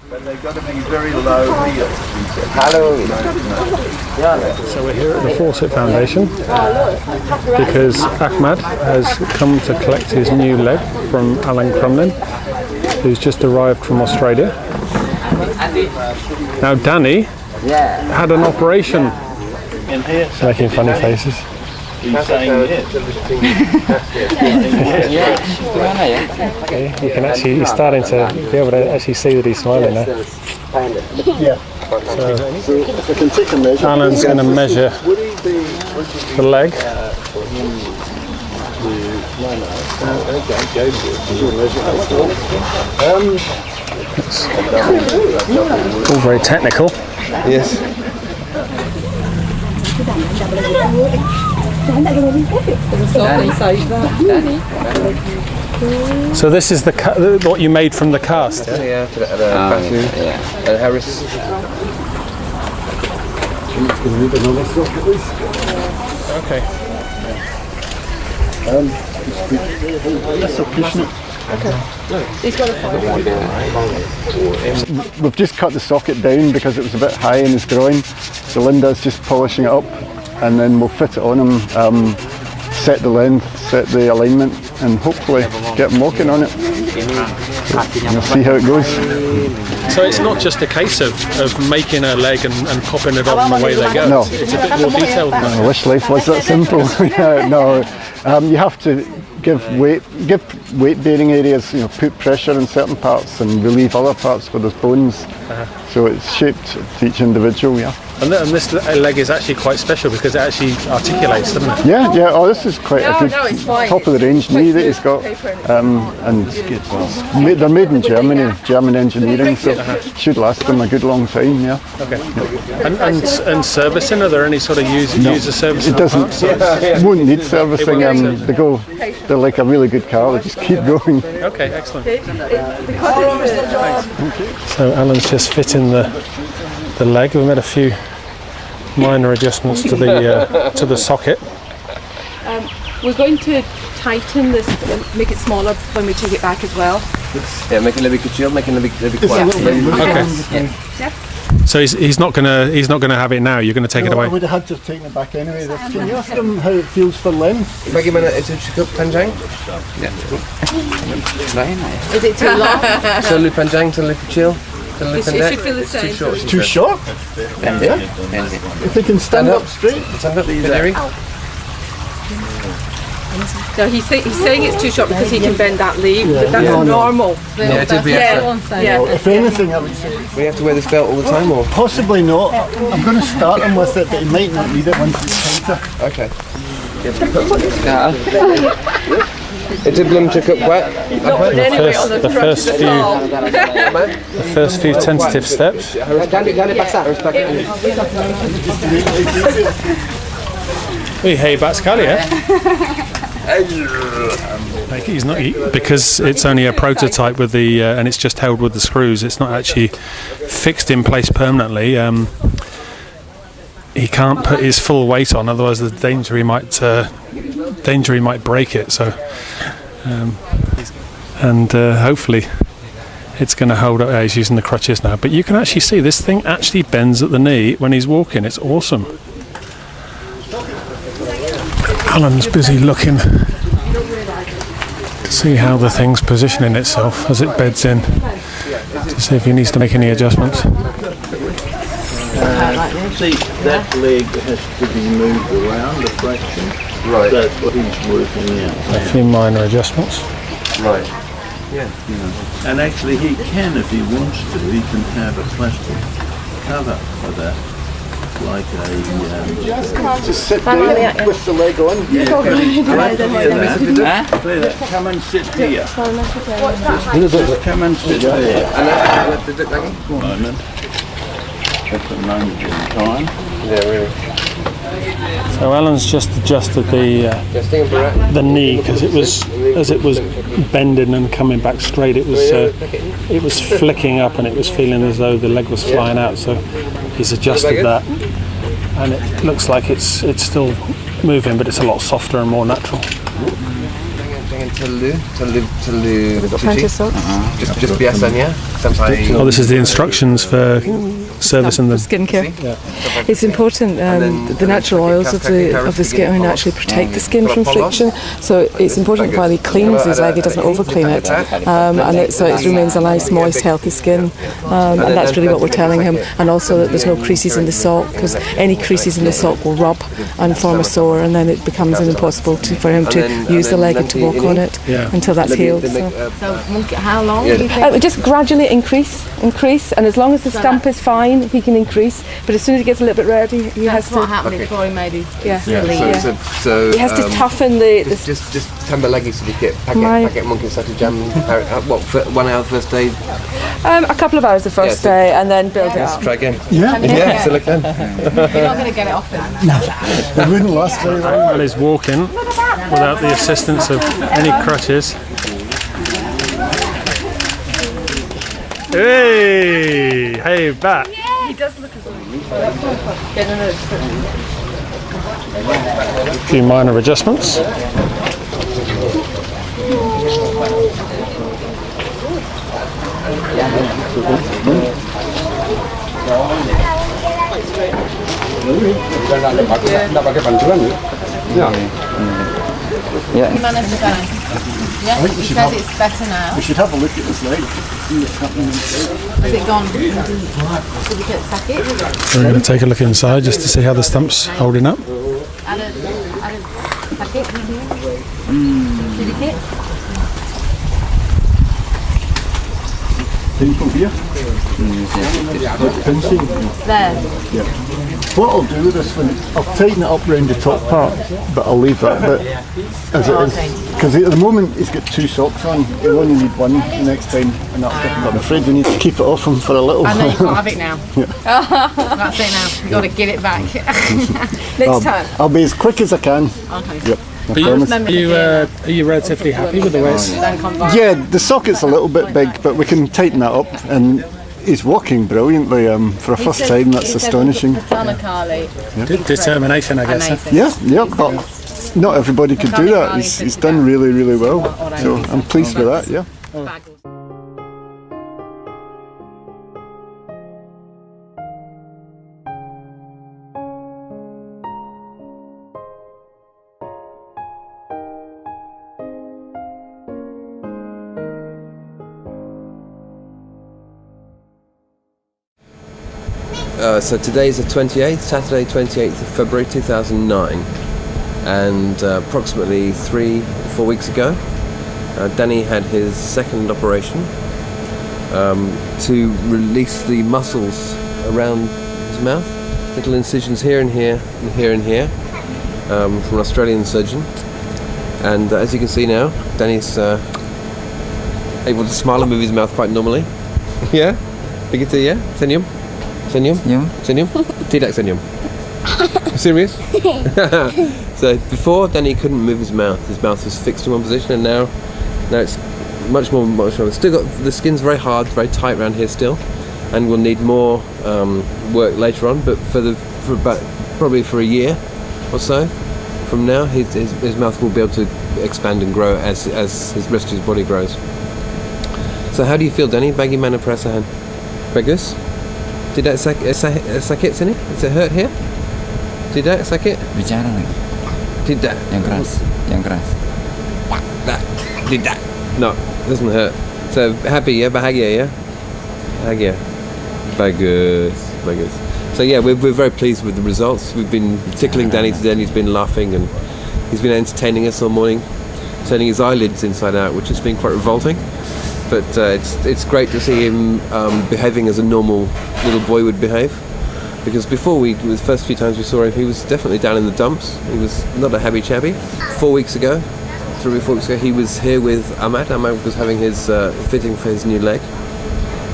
But they've got to be very low heels. So we're here at the Fawcett Foundation because Ahmad has come to collect his new leg from Alan Crumlin, who's just arrived from Australia. Now Dhani had an operation. In here, Making funny faces. he's saying You can actually, he's starting to be able to actually see that he's smiling now. So Alan's going to measure the leg. It's all very technical. Yes. So this is what you made from the cast, yeah? Yeah, Harris. Okay. We've just cut the socket down because it was a bit high in his groin, so Linda's just polishing it up, and then we'll fit it on him, set the length, set the alignment, and hopefully get him walking on it. We'll see how it goes. So it's not just a case of making a leg and popping it on and away they go. No. It's a bit more detailed than that. I wish life was that simple. No, you have to give weight bearing areas, put pressure in certain parts and relieve other parts where there's bones. So it's shaped to each individual, yeah. And this leg is actually quite special because it actually articulates, doesn't it? Yeah. Oh, this is quite a good top of the range knee that he's got, and they're made in Germany, German engineering, so it should last them a good long time. Yeah. Okay. And servicing? Are there any sort of user servicing? It doesn't. It won't need servicing. They're like a really good car. They just keep going. Okay, excellent. So Alan's just fitting the leg. We've made a few minor adjustments to the socket. We're going to tighten this, make it smaller when we take it back as well. Yeah, make it a little bit chill, make it a little bit quiet. Okay. Yeah. So he's not gonna have it now. You're gonna take it away. I would have had to have taken it back anyway. Can you ask him how it feels for length? If I give him a cup panjang? Yeah. Is it too long? So loop panjang, so loop chill. It should feel the same. It's too short. If he can stand up straight. Stand up, Derry. No, he's saying it's too short because he can bend that lead, but that's normal. Yeah, it would be extra. If anything, I would say. We have to wear this belt all the time, or? Possibly not. I'm going to start him with it, but he might not need it once it's tighter. Okay. It's a blum to cook wet. The first few tentative steps. Hey, Batskali, Like he's not, because it's only a prototype with the and it's just held with the screws. It's not actually fixed in place permanently. He can't put his full weight on, otherwise the danger he might break it. So, hopefully it's going to hold up. He's using the crutches now, but you can actually see this thing actually bends at the knee when he's walking. It's awesome. Alan's busy looking to see how the thing's positioning itself as it beds in, to see if he needs to make any adjustments. See, that leg has to be moved around a fraction. Right. That's what he's working out. A few minor adjustments. Right. Yeah. And actually he can, if he wants to, he can have a plastic cover for that. Like Just sit down with the leg on. Come and sit here. Just come and sit there. Moment. At the moment in time. Yeah, really. So Alan's just adjusted the knee because as it was bending and coming back straight, it was flicking up and it was feeling as though the leg was flying out. So he's adjusted that, and it looks like it's still moving, but it's a lot softer and more natural. Just biasa ya sampai. Oh, this is the instructions for servicing the skincare. It's important. The natural oils of the skin naturally protect the skin from friction. So it's important while he cleans his leg, he doesn't over-clean it, so it remains a nice, moist, healthy skin. And that's really what we're telling him. And also that there's no creases in the sock, because any creases in the sock will rub and form a sore, and then it becomes impossible for him to use the leg and to walk on it until that's healed. So how long? Just gradually increase, and as long as the stump is fine, he can increase. But as soon as he gets a little bit red, he has to. What happened before he made his So he has to toughen the. Just tambah lagi sedikit paket mungkin 1 jam. What 1 hour first day? A couple of hours the first day, and then build it up. Try again. Yeah. Silakan. You're not going to get it off then. It wouldn't last very long. Well, he's walking without the assistance of any crutches. Hey, back. He does look as A few minor adjustments. Yeah, he says it's better now. We should have a look at his leg. See what's happening inside. Has it gone? Did you get sakit? We're going to take a look inside just to see how the stump's holding up. Ada sakit di sini? Sedikit? Painful here? Pinching. There. Yeah. What I'll do with this one, I'll tighten it up round the top part, but I'll leave that bit as it is. Because at the moment he's got 2 socks on, he'll only need 1 the next time, and that's it. But I'm afraid we need to keep it off him for a little while. I know you can't have it now. That's it now. You've got to give it back. next time. I'll be as quick as I can. Okay. Yep. Are you relatively happy with the way it's? Yeah, the socket's a little bit big, but we can tighten that up, and he's walking brilliantly for a first time. That's astonishing. Determination, I guess. Yeah, but not everybody could do that. He's done really, really well. So I'm pleased with that. Yeah. So today's the 28th, Saturday 28th of February 2009, and approximately 3-4 weeks ago, Dhani had his second operation to release the muscles around his mouth, little incisions here and here and here and here, from an Australian surgeon. And as you can see now, Dhani's able to smile and move his mouth quite normally. Yeah? Begitu ya? Senyum? Senyum? Senyum? Tidak senyum. Serious? So before, Dhani couldn't move his mouth. His mouth was fixed in one position, and now it's much more. Still got the skin's very hard, very tight around here still, and we'll need more work later on. But probably for a year or so from now, his mouth will be able to expand and grow as his rest of his body grows. So how do you feel, Dhani? Bagi mana perasaan? Bagus? Tidak sakit sini? Does it hurt here? Tidak sakit? Bicara lagi. Tidak. Yang keras. Tidak. No, it doesn't hurt. So happy, yeah? Bahagia, yeah? Bahagia. Bagus. So yeah, we're very pleased with the results. We've been tickling Dhani today, and he's been laughing, and he's been entertaining us all morning, turning his eyelids inside out, which has been quite revolting. But it's great to see him behaving as a normal little boy would behave. Because before the first few times we saw him, he was definitely down in the dumps. He was not a happy chappy. 4 weeks ago, 3 or 4 weeks ago, he was here with Ahmad. Ahmad was having his fitting for his new leg,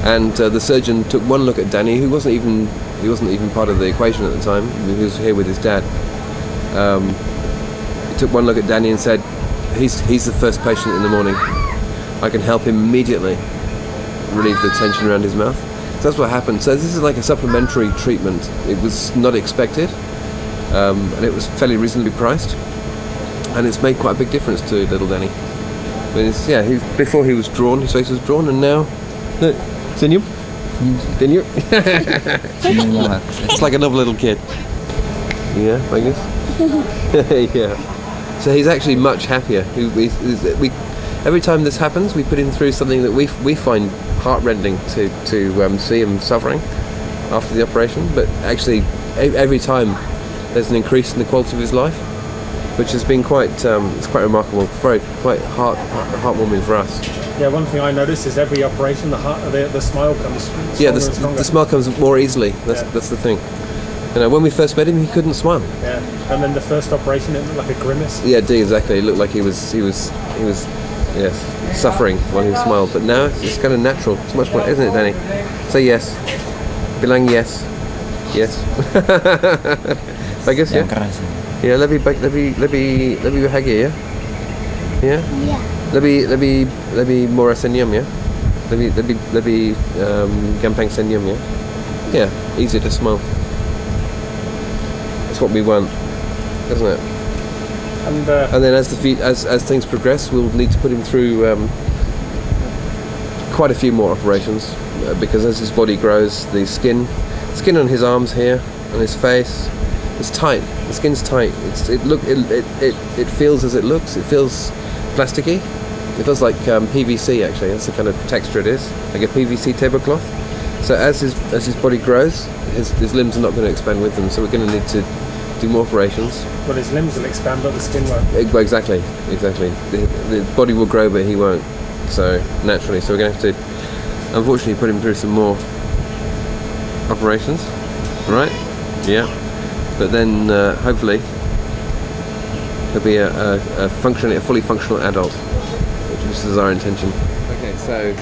and the surgeon took one look at Dhani, who wasn't even part of the equation at the time. He was here with his dad. He took one look at Dhani and said, "He's the first patient in the morning. I can help him immediately relieve the tension around his mouth." So that's what happened. So this is like a supplementary treatment. It was not expected, and it was fairly reasonably priced, and it's made quite a big difference to little Dhani. But before he was drawn, his face was drawn, and now, look, senyum. Senyum. It's like another little kid. Yeah, I guess. Yeah. So he's actually much happier. Every time this happens, we put him through something that we find heartrending to see him suffering after the operation. But actually, every time there's an increase in the quality of his life, which has been quite remarkable, quite heartwarming for us. Yeah, one thing I noticed is every operation, the smile comes stronger. Yeah, the smile comes more easily. That's the thing. You know, when we first met him, he couldn't smile. Yeah, and then the first operation, it looked like a grimace. Yeah, exactly. It looked like he was suffering while he smiled. But now it's kind of natural. It's much more, isn't it, Dhani? Say yes. Bilang yes. Yes. Bagus ya? Ya, lebih bahagia ya? Ya? Iya. Lebih murah senyum ya? Lebih gampang senyum ya? Yeah, easier to smile. That's what we want, isn't it? And then as things progress, we'll need to put him through quite a few more operations because as his body grows, the skin on his arms here, on his face, is tight. The skin's tight. It feels as it looks. It feels plasticky. It feels like PVC actually. That's the kind of texture it is, like a PVC tablecloth. So as his body grows, his limbs are not going to expand with them. So we're going to need to do more operations. Well, his limbs will expand, but the skin won't. Exactly. The body will grow, but he won't. So naturally, so we're going to have to, unfortunately, put him through some more operations. Right? Yeah. But then hopefully he'll be a fully functional adult, which is our intention. Okay, so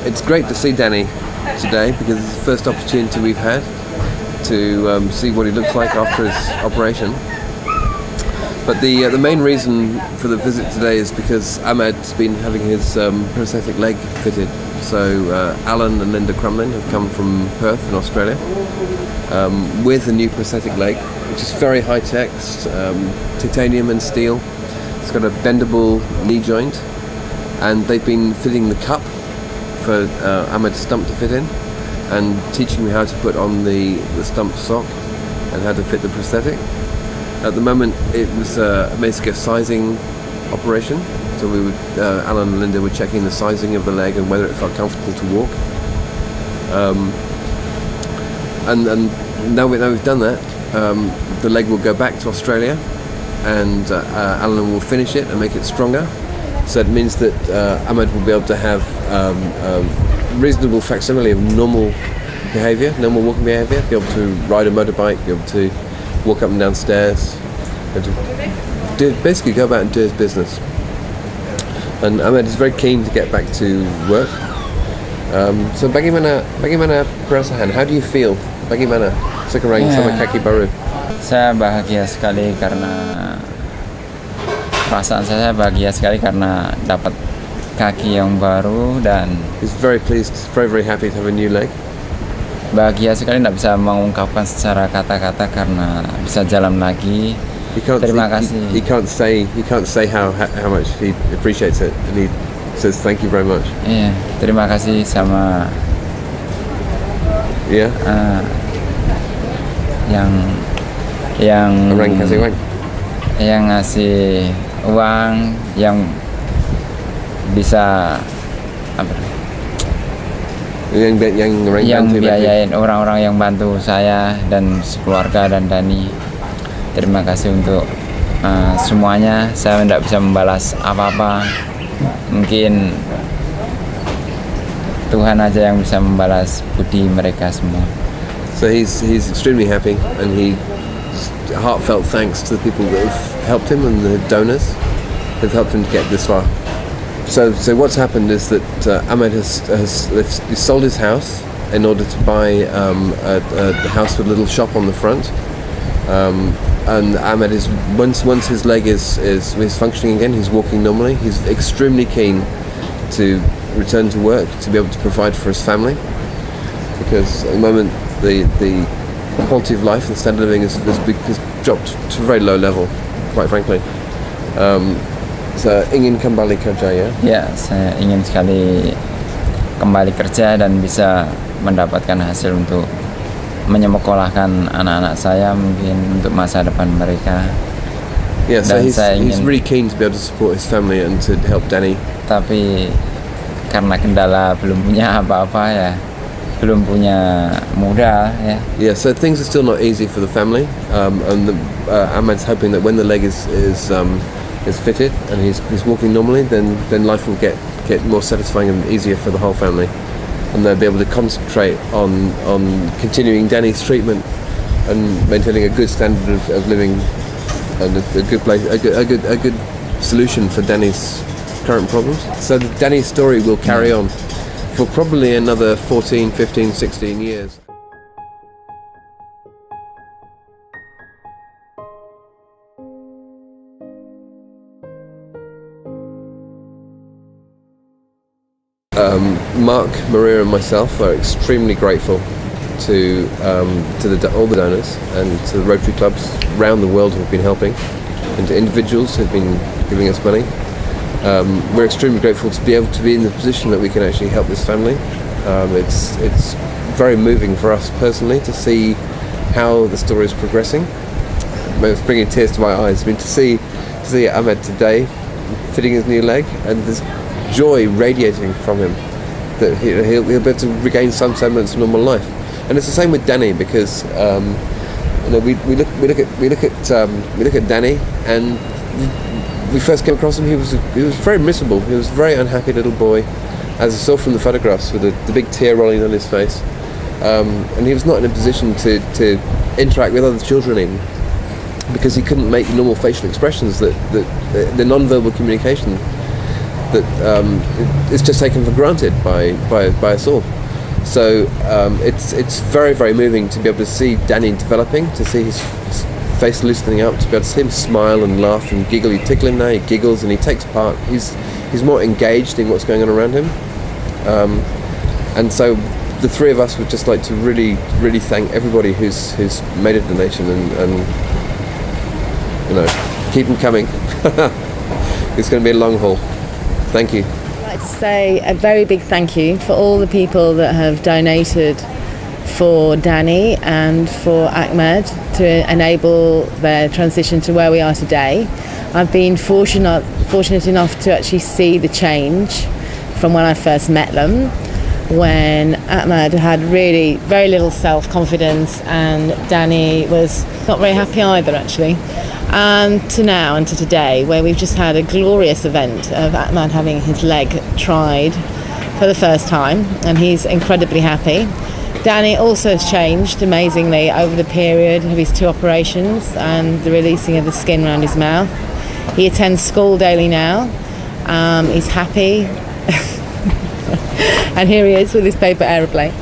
it's great to see Dhani today because it's the first opportunity we've had to see what he looks like after his operation. But the main reason for the visit today is because Ahmed's been having his prosthetic leg fitted. So Alan and Linda Crumlin have come from Perth in Australia with a new prosthetic leg, which is very high tech, titanium and steel. It's got a bendable knee joint, and they've been fitting the cup for Ahmed's stump to fit in, and teaching me how to put on the stump sock and how to fit the prosthetic. At the moment, it was basically a sizing operation. So we would, Alan and Linda were checking the sizing of the leg and whether it felt comfortable to walk. And now we've done that, the leg will go back to Australia, and Alan will finish it and make it stronger. So it means that Ahmed will be able to have a reasonable facsimile of normal behaviour, normal walking behaviour, be able to ride a motorbike, be able to walk up and down stairs, and to basically go about and do his business. And Ahmed is very keen to get back to work. So bagaimana perasaan? How do you feel? Bagaimana sekarang sama kaki baru? Saya bahagia sekali karena perasaan saya bahagia sekali karena dapat kaki yang baru dan he's very pleased, very happy to have a new leg. Bahagia sekali, tidak bisa mengungkapkan secara kata-kata karena bisa jalan lagi. Terima kasih. He can't say how much he appreciates it, and he says thank you very much. Iya, terima kasih sama yang orang kasih uang, yang ngasih uang, yang bisa yang biayain orang-orang yang bantu saya dan sekeluarga dan Dhani. Terima kasih untuk semuanya. Saya tidak bisa membalas apa-apa. Mungkin Tuhan aja yang bisa membalas budi mereka semua. So he's extremely happy, and he heartfelt thanks to the people that have helped him and the donors who've helped him to get this far. So what's happened is that Ahmed has sold his house in order to buy a house with a little shop on the front. And Ahmed is once his leg is functioning again, he's walking normally. He's extremely keen to return to work to be able to provide for his family, because at the moment the quality of life, the standard of living has dropped to a very low level, quite frankly. ingin kembali kerja ya? Ya, saya ingin sekali kembali kerja dan bisa mendapatkan hasil untuk menyekolahkan anak-anak saya mungkin untuk masa depan mereka. Yeah, so he's really keen to be able to support his family and to help Dhani. Tapi karena kendala belum punya apa-apa ya, belum punya modal ya. Yeah, so things are still not easy for the family, and Ahmad's hoping that when the leg is fitted and he's walking normally, then life will get more satisfying and easier for the whole family, and they'll be able to concentrate on continuing Dhani's treatment and maintaining a good standard of living and a good place, a good solution for Dhani's current problems. So Dhani's story will carry on for probably another 14, 15, 16 years. Mark, Maria and myself are extremely grateful to all the donors and to the Rotary clubs around the world who've been helping, and to individuals who've been giving us money. We're extremely grateful to be able to be in the position that we can actually help this family. It's very moving for us personally to see how the story is progressing. It's bringing tears to my eyes. I mean, to see Ahmed today fitting his new leg and this joy radiating from him, that he'll be able to regain some semblance of normal life. And it's the same with Dhani, because we look at Dhani, and we first came across him. He was very miserable. He was a very unhappy little boy, as I saw from the photographs, with the big tear rolling down his face, and he was not in a position to interact with other children even, because he couldn't make the normal facial expressions that the non-verbal communication that is just taken for granted by us all. So it's very, very moving to be able to see Dhani developing, to see his face loosening up, to be able to see him smile and laugh and giggle. You tickle him now, he giggles and he takes part. He's more engaged in what's going on around him. And so the three of us would just like to really, really thank everybody who's made a donation, and keep them coming. It's going to be a long haul. Thank you. I'd like to say a very big thank you for all the people that have donated for Dhani and for Ahmed to enable their transition to where we are today. I've been fortunate enough to actually see the change from when I first met them, when Ahmed had really very little self-confidence and Dhani was not very happy either, actually. And to now and to today, where we've just had a glorious event of Ahmed having his leg tried for the first time, and he's incredibly happy. Dhani also has changed amazingly over the period of his 2 operations and the releasing of the skin around his mouth. He attends school daily now. He's happy. And here he is with his paper aeroplane.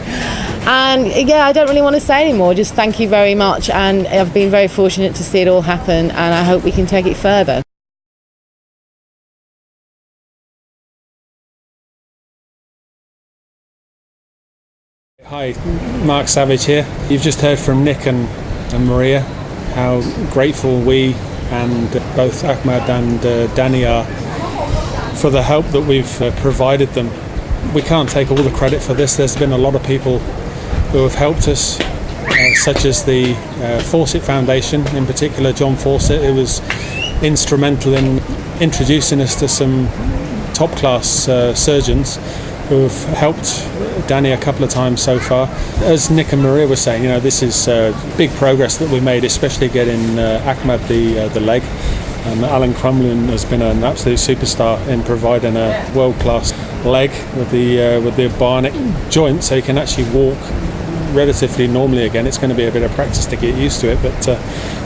And yeah, I don't really want to say anymore, just thank you very much, and I've been very fortunate to see it all happen, and I hope we can take it further. Hi, Mark Savage here. You've just heard from Nick and Maria how grateful we and both Ahmed and Dhani are for the help that we've provided them. We can't take all the credit for this. There's been a lot of people who have helped us, such as the Fawcett Foundation, in particular John Fawcett, who was instrumental in introducing us to some top-class surgeons who have helped Dhani a couple of times so far. As Nick and Maria were saying, this is big progress that we made, especially getting Ahmed the leg. Alan Crumlin has been an absolute superstar in providing a world-class leg with the bionic joint, so he can actually walk relatively normally again. It's going to be a bit of practice to get used to it, but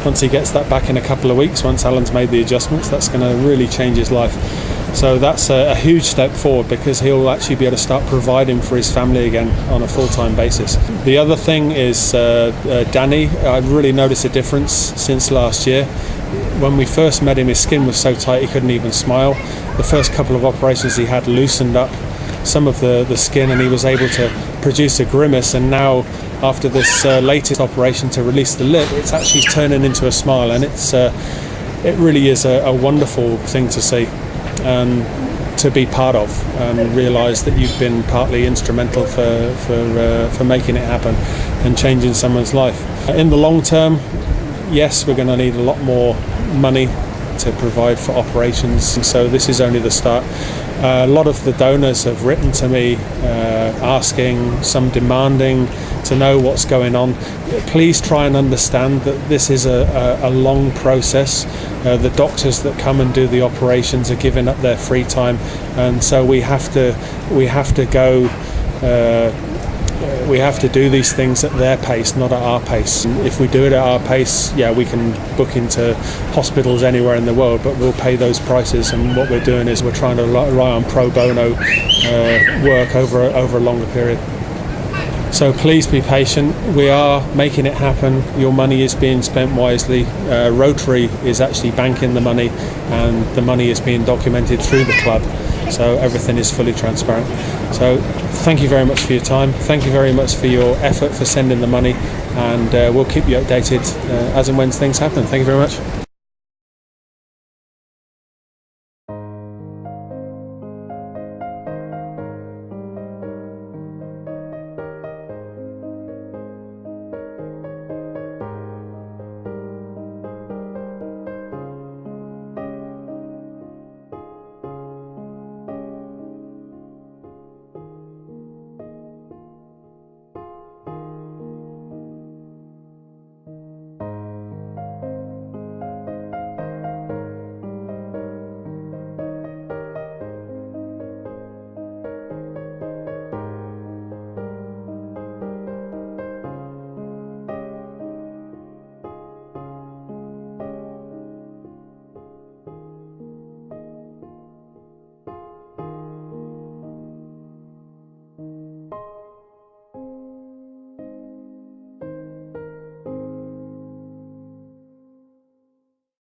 once he gets that back in a couple of weeks, once Alan's made the adjustments, that's going to really change his life. So that's a huge step forward, because he'll actually be able to start providing for his family again on a full-time basis. The other thing is Dhani. I've really noticed a difference since last year. When we first met him, his skin was so tight he couldn't even smile. The first couple of operations he had loosened up some of the skin, and he was able to produce a grimace, and now after this latest operation to release the lip, it's actually turning into a smile, and it really is a wonderful thing to see. to be part of, and realise that you've been partly instrumental for making it happen and changing someone's life. In the long term, yes, we're going to need a lot more money to provide for operations, and so this is only the start. A lot of the donors have written to me asking, some demanding to know what's going on. Please try and understand that this is a long process. The doctors that come and do the operations are giving up their free time, and so we have to go. We have to do these things at their pace, not at our pace. If we do it at our pace, yeah, we can book into hospitals anywhere in the world, but we'll pay those prices. And what we're doing is we're trying to rely on pro bono work over a longer period. So please be patient. We are making it happen. Your money is being spent wisely. Rotary is actually banking the money, and the money is being documented through the club. So everything is fully transparent. So thank you very much for your time. Thank you very much for your effort for sending the money, and we'll keep you updated as and when things happen. Thank you very much.